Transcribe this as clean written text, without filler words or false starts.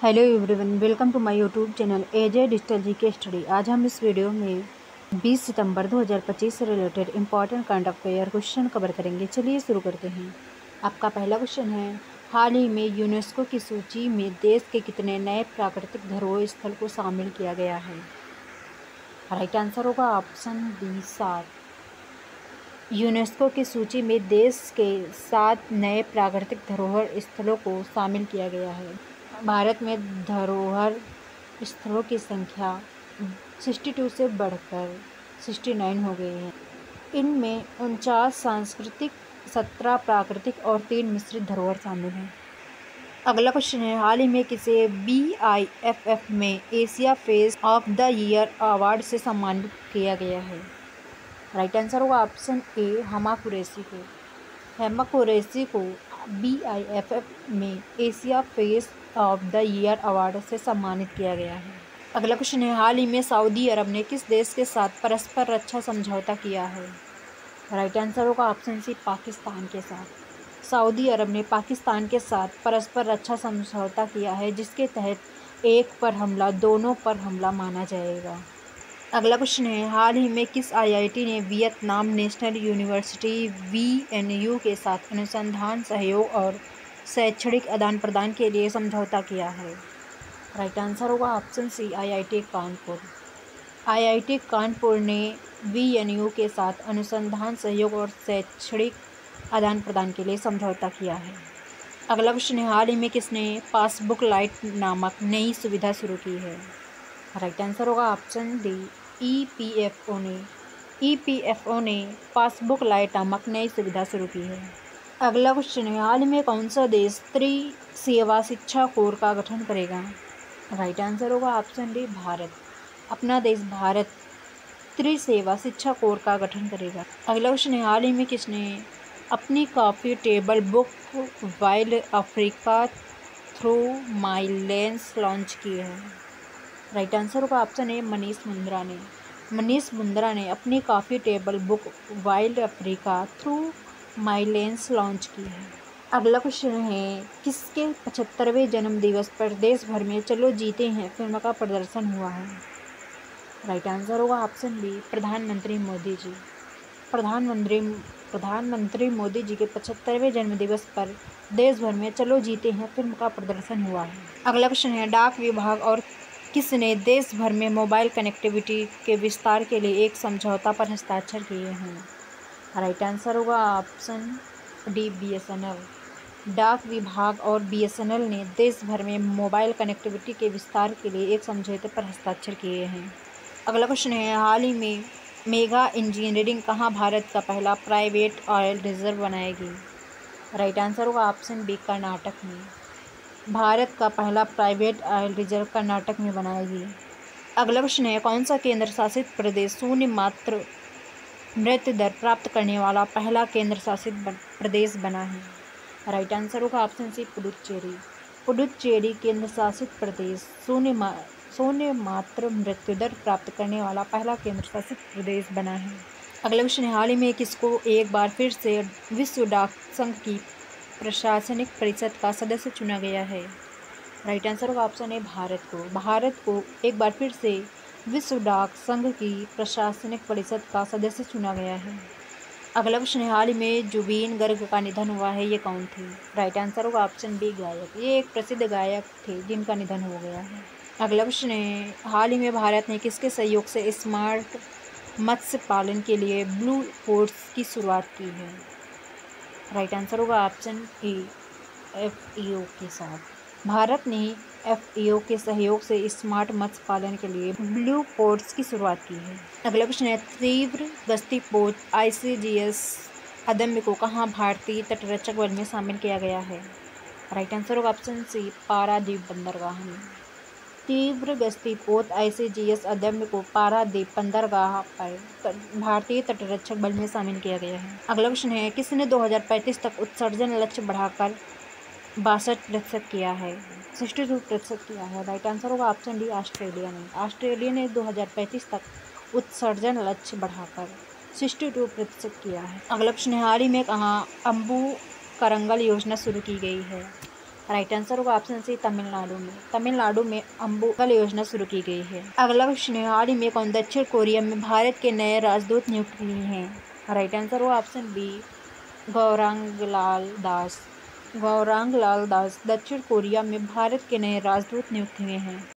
Hello everyone, welcome to my YouTube channel AJ digital GK study. आज हम इस video में 20 सितंबर 2025 से related important current affair question cover करेंगे। चलिए शुरू करते हैं। आपका पहला क्वेश्चन है, हाल ही में यूनेस्को की सूची में देश के कितने नए प्राकृतिक धरोहर स्थल को शामिल किया गया है? राइट आंसर होगा ऑप्शन बी 7। यूनेस्को की सूची में देश के 7 नए प्राकृतिक धरोहर स्थलों को शामिल किया गया है। भारत में धरोहर स्थलों की संख्या 62 से बढ़कर 69 हो गई है। इनमें 49 सांस्कृतिक, 17 प्राकृतिक और 3 मिश्रित धरोहर शामिल हैं। अगला क्वेश्चन है, हाल ही में किसे BIFF में Asia face of the year award से सम्मानित किया गया है? राइट आंसर होगा ऑप्शन ए, हेमा कुरैशी को। हेमा कुरैशी को BIFF में Asia face of the year award से सम्मानित किया गया है। अगला क्वेश्चन है, हाल ही में सऊदी अरब ने किस देश के साथ परस्पर रक्षा समझौता किया है? राइट आंसर होगा ऑप्शन सी, पाकिस्तान के साथ। सऊदी अरब ने पाकिस्तान के साथ परस्पर रक्षा समझौता किया है, जिसके तहत एक पर हमला दोनों पर हमला माना जाएगा। अगला क्वेश्चन है, हाल ही में किस IIT ने वियतनाम नेशनल यूनिवर्सिटी VNU के साथ अनुसंधान सहयोग और शैक्षणिक आदान प्रदान के लिए समझौता किया है? राइट आंसर होगा option C, IIT Kanpur. IIT Kanpur ने VNU के साथ अनुसंधान सहयोग और शैक्षणिक आदान प्रदान के लिए समझौता किया है। अगला क्वेश्चन है, हाल ही में किसने पासबुक लाइट नामक नई सुविधा शुरू की है? राइट आंसर होगा ऑप्शन डी, EPFO ने पासबुक लाइट नामक नई सुविधा शुरू की है। अगला क्वेश्चन है, हाल में कौन सा देश त्रिसेवा शिक्षा कोर का गठन करेगा? राइट आंसर होगा ऑप्शन डी, भारत। अपना देश भारत त्रिसेवा शिक्षा कोर का गठन करेगा। अगला क्वेश्चन है, हाल ही में किसने अपनी coffee table book wild Africa through my lens launch की है? राइट आंसर होगा ऑप्शन ए, मनीष मुंद्रा ने। मनीष मुंद्रा ने अपनी coffee table book wild Africa through my lens launch की है। अगला क्वेश्चन है, किसके 75वें जन्मदिवस पर देश भर में चलो जीते हैं फिल्म का प्रदर्शन हुआ है? राइट आंसर होगा ऑप्शन बी, प्रधानमंत्री मोदी जी। प्रधानमंत्री मोदी जी के 75वें जन्मदिवस पर देश भर में चलो जीते हैं फिल्म का प्रदर्शन हुआ है। अगला क्वेश्चन है, डाक विभाग और किसने देश भर में मोबाइल कनेक्टिविटी के विस्तार के लिए एक समझौता पर हस्ताक्षर किए हैं? राइट आंसर होगा ऑप्शन डी, BSNL। डाक विभाग और BSNL ने देश भर में मोबाइल कनेक्टिविटी के विस्तार के लिए एक समझौते पर हस्ताक्षर किए हैं। अगला क्वेश्चन है, हाल ही में मेगा इंजीनियरिंग कहाँ भारत का पहला प्राइवेट ऑयल रिजर्व बनाएगी? राइट आंसर होगा ऑप्शन बी, कर्नाटक में। भारत का पहला प्राइवेट ऑयल रिजर्व कर्नाटक में बनाएगी। अगला क्वेश्चन है, कौन सा केंद्र शासित प्रदेश शून्य मात्र मृत्यु दर प्राप्त करने वाला पहला केंद्र शासित प्रदेश बना है? राइट आंसर होगा ऑप्शन सी, पुडुचेरी। पुडुचेरी केंद्र शासित प्रदेश शून्य मात्र मृत्यु दर प्राप्त करने वाला पहला केंद्र शासित प्रदेश बना है। अगला क्वेश्चन है, हाल ही में किसको एक बार फिर से विश्व डाक संघ की प्रशासनिक परिषद का सदस्य चुना गया है? राइट आंसर होगा ऑप्शन ए, भारत को। भारत को एक बार फिर से विश्व डाक संघ की प्रशासनिक परिषद का सदस्य चुना गया है। अगला क्वेश्चन है, हाल ही में जुबीन गर्ग का निधन हुआ है, ये कौन थे? राइट आंसर होगा ऑप्शन बी, गायक। ये एक प्रसिद्ध गायक थे जिनका निधन हो गया है। अगला क्वेश्चन है, हाल ही में भारत ने किसके सहयोग से स्मार्ट मत्स्य पालन के लिए ब्लू पोर्ट्स की शुरुआत की है? राइट आंसर होगा ऑप्शन ए, FAO के साथ। भारत ने FAO के सहयोग से स्मार्ट मत्स्य पालन के लिए ब्लू पोर्ट्स की शुरुआत की है। अगला क्वेश्चन है, तीव्र गश्ती पोत ICGS अदम्य को कहाँ भारतीय तटरक्षक बल में शामिल किया गया है? राइट आंसर होगा ऑप्शन सी, पारादीप बंदरगाह में। तीव्र गश्ती पोत ICGS अदम्य को पारादीप बंदरगाह पर भारतीय तटरक्षक बल में शामिल किया गया है। अगला क्वेश्चन है, किसने 2035 तक उत्सर्जन लक्ष्य बढ़ाकर 62% किया है? 62% किया है। राइट आंसर होगा ऑप्शन डी, ऑस्ट्रेलिया ने। ऑस्ट्रेलिया ने 2035 तक उत्सर्जन लक्ष्य बढ़ाकर 62% किया है। अगला क्वेश्चन है, हाल ही में कहाँ अम्बू करंगल योजना शुरू की गई है? राइट आंसर होगा ऑप्शन सी तमिलनाडु में अम्बुकल योजना शुरू की गई है। अगला क्वेश्चन है, हाल ही में कौन दक्षिण कोरिया में भारत के नए राजदूत नियुक्त हुए हैं? राइट आंसर होगा ऑप्शन बी गौरांग लाल दास दक्षिण कोरिया में भारत के नए राजदूत नियुक्त हुए हैं।